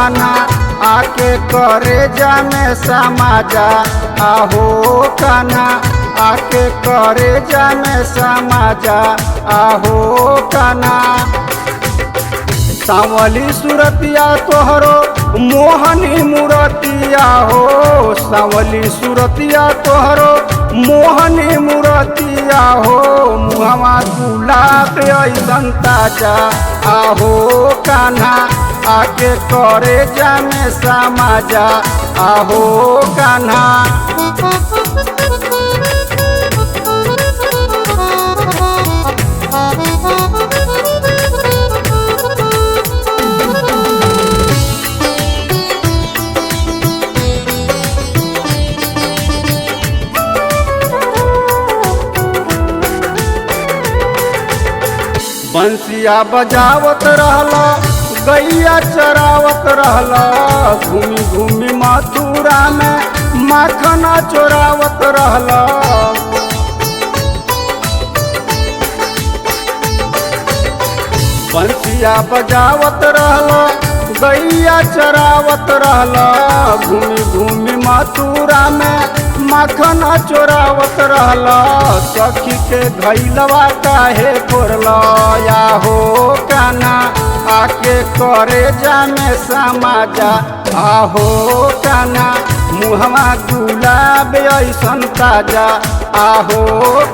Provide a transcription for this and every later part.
कान्हा आके करे जामे समाजा। आहो कान्हा आके करे जामे समाजा। आहो कान्हा सांवली सुरतिया तोहरो मोहनी मूरतिया हो। सांवली सुरतिया तोहरो मोहनी मूरतिया हो। मुहवा गुलाब ऐसन ताजा। आहो कान्हा आके करे जामे समाजा। आहो कान्हा बंसिया बजावत रहला गैया चरावत रहला। घूमी घूमी मथुरा में माखना चोरावत रहला। बंसिया बजावत रहला गैया चरावत रहला। घूमी घूमी मथुरा में माखना चोरावत रहला। सखी के घैलवा काहे फोड़ला। आहो कान्हा आके करे जामे समाजा। आहो कान्हा मुहवा गुलाब ऐसन ताजा। आहो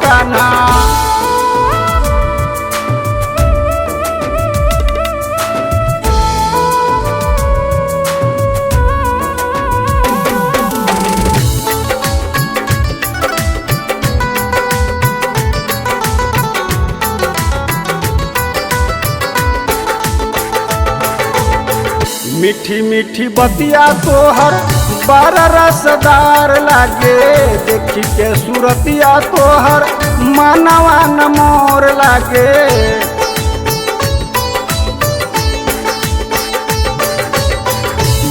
कान्हा मीठी मीठी बतिया तोहर बड़ा रसदार लागे। देखी के सूरतिया तोहर मनवा न मोर लागे।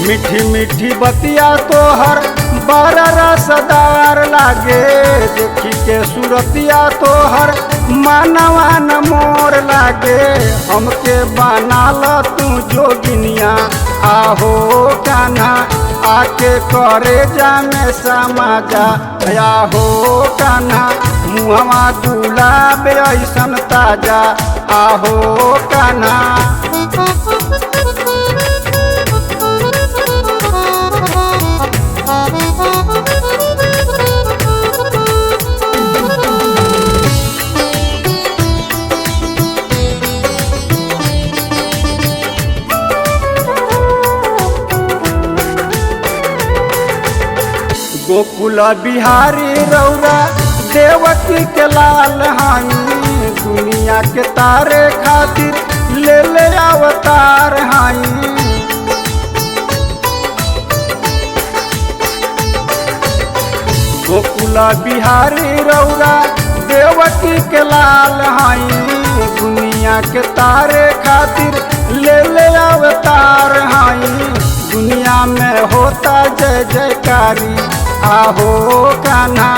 मीठी मीठी बतिया तोहर बड़ा रसदार लागे। देखी के सूरतिया तोहर मनवा न मोर लागे। हमके बनाल तू जोगिनिया। आहो कान्हा आके करे जामे समाजा। आहो कान्हा मुहवा गुलाब ऐसन ताजा। आहो कान्हा गोकुल बिहारी रौरा देवकी के लाल हाई। दुनिया के तारे खातिर ले ले अवतार हाई। गोकुल बिहारी रौरा देवकी के लाल हाई। दुनिया के तारे खातिर ले ले अवतार हाई। दुनिया में होता जय जयकारी। आहो कान्हा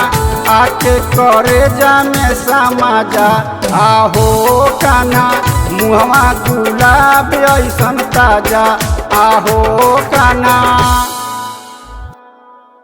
आके करे जामे समाजा। आहो कान्हा मुहवा गुलाब ऐसन ताजा। आहो कान्हा